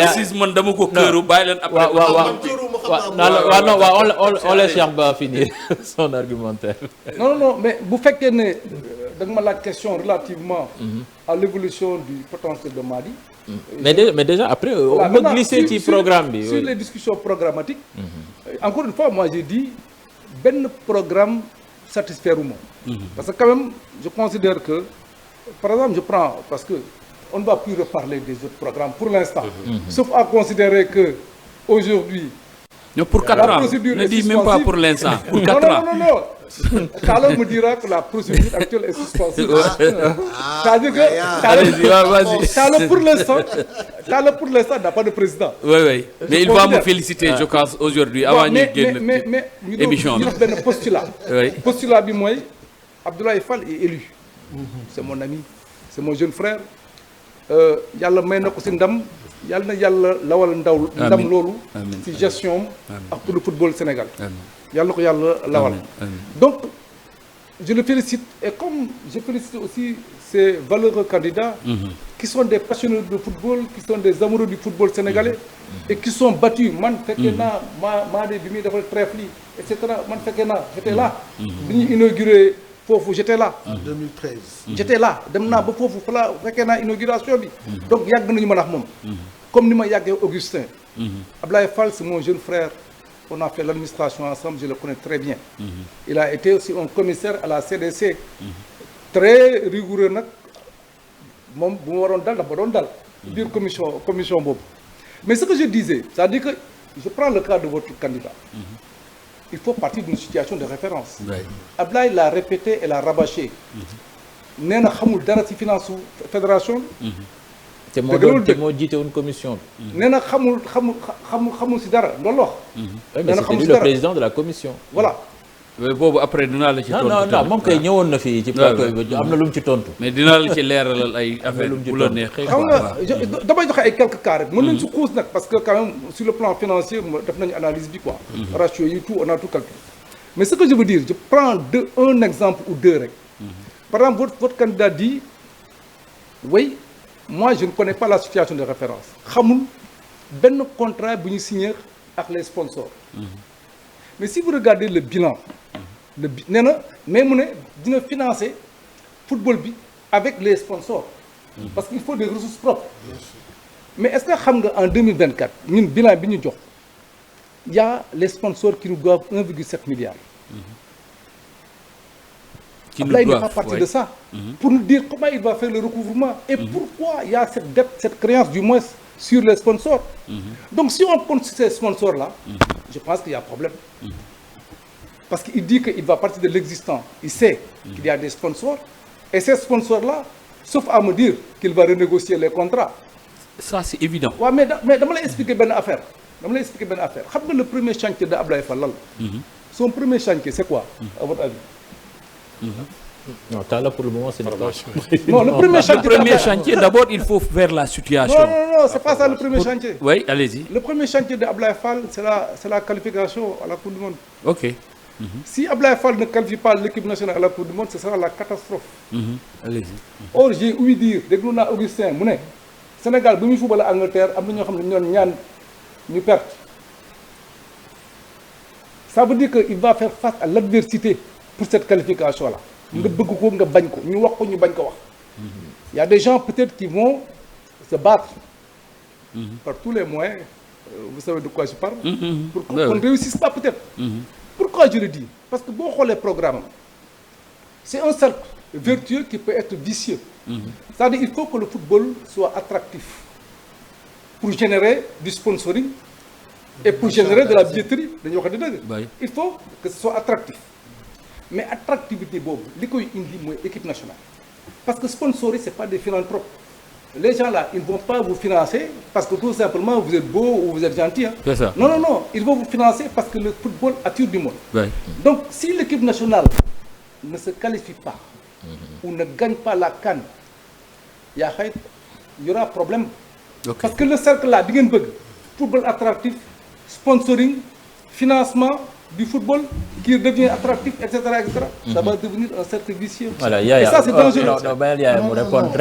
marxisme man dama ko këru bàyyi leen après. on laisse Cheikh Ba finir son argumentaire. non mais bu fekkee ne da nga ma laaj question relativement à l'évolution du potentiel de Madi. mais déjà après on peut glisser ci programme bi. Sur les discussions programmatiques. Encore une fois moi j'ai dit benn programme satisfaire uma parce que quand même je considère que par exemple je prends parce que on ne va plus reparler des autres programmes pour l'instant. Sauf à considérer que aujourd'hui. Non, pour 4 ans. Ne dis même pas pour l'instant. Pour 4 ans. Non. Talo me dira que la procédure actuelle est suspensive. C'est-à-dire que Talo pour l'instant n'a pas de président. Oui. Mais il va me féliciter, je pense, aujourd'hui, avant de mais émission. Il y a un postulat. Le postulat bi mooy Abdoulaye Fall est élu. C'est mon ami, c'est mon jeune frère. Yàlla may na ko ci ndam. Yàlla na yàlla lawal ndam loolu ci gestion ak pour le football Sénégal yàlla na ko yàlla lawal donc je le félicite et comme je félicite aussi ces valeureux candidats qui sont des passionnés de football qui sont des amoureux du football sénégalais et qui sont battus man fekkee naa maa de bi muy defal trèfle yi et cetera man fekkee naa j'étais là bi ñu inauguré foofu j'étais là en 2013 j'étais là dem naa ba foofu fa la fekkee naa inauguration bi donc yàgg nañu mën a wax moom comme ni ma yàggee Augustin Ablaye Fall c'est mon jeune frère on a fait l'administration ensemble je le connais très bien il a été aussi un commissaire à la CDC très rigoureux nag moom bu ma waroon dal dafa doon dal biir commission boobu mais ce que je disais c'est-à-dire que je prends le cas de votre candidat il faut partir d'une situation de référence Ablaye l'a répété et l'a rabâché nee na xamul dara ci finance fédération te moo jiite woon commission bi. nee na xamul ci dara loolu wax. mais c'était lui le président de la commission. voilà. boobu après dinaa la ci tontu. non moom kay ñëwoon na fii ci plateau bi am na lu mu ci tontu. mais dinaa la ci leeralal ay affaire bu la neexee. xam nga damay joxe ay quelques cas rek. mën nañu ci xuus nag parce que quand même sur le plan financier def nañu analyse bi quoi. ratio yi tout on a tout calculé. mais ce que je veux dire je prends un exemple ou deux rek. par exemple votre candidat dit oui. Moi, je ne connais pas la situation de référence. Xamul benn contrat bu ñu signé ak les sponsors. Mais si vous regardez le bilan, nee na mais mu ne dina financer football bi avec les sponsors. Parce qu'il faut des ressources propres. Mais est-ce que xam nga en 2024 ñun bilan bi ñu jox il y a les sponsors qui nous doivent 1,7 milliard. Ablaye n'est pas partie de ça. Pour nous dire comment il va faire le recouvrement et pourquoi il y a cette dette, cette créance du moins sur les sponsors. Donc si on compte sur ces sponsors-là, je pense qu'il y a problème. Parce qu'il dit qu'il va partir de l'existant. Il sait qu'il y a des sponsors et ces sponsors-là, sauf à me dire qu'il va renégocier les contrats. Ça c'est évident. Ouais, mais dama lay expliquer benn affaire. Xam nga le premier chantier de Ablaye Fall lan la. Son premier chantier c'est quoi à votre avis? Non, là pour le moment c'est non, le premier chantier d'abord il faut faire la situation. Non, c'est pas ça le premier chantier. Oui, allez-y. Le premier chantier de Ablaye Fall c'est la qualification à la Coupe du Monde. OK. Si Ablaye Fall ne qualifie pas l'équipe nationale à la Coupe du Monde, ce sera la catastrophe. Allez-y. Or j'ai ouï dire déglu naa Augustin mu ne Sénégal bu muy football à Angleterre am na ñoo xam ne ñoon ñaan ñu perte. Ça veut dire que il va faire face à l'adversité pour cette qualification-là. nga bëgg ko nga bañ ko ñu wax ko ñu bañ ko wax. Il y a des gens peut-être qui vont se battre par tous les moyens, vous savez de quoi je parle, pour qu'on ne réussisse pas peut-être. Pourquoi je le dis? Parce que boo xoolee programme c'est un cercle vertueux qui peut être vicieux. C'est-à-dire il faut que le football soit attractif pour générer du sponsoring et pour générer de la billetterie dañuy wax dëgg. Il faut que ce soit attractif. Mais attractivité boobu li koy indi mooy équipe nationale parce que sponsor yi c'est pas des philanthropes les gens là ils vont pas vous financer parce que tout simplement vous êtes beau ou vous êtes gentil. C'est ça. Non, ils vont vous financer parce que le football attire du monde. Donc si l'équipe nationale ne se qualifie pas ou ne gagne pas la CAN il y aura problème. Parce que le cercle là di ngeen bëgg football attractif sponsoring financement du football qui devient attractif, etc., etc. Ça va devenir un cercle vicieux. Voilà, et ça, c'est dangereux. Non,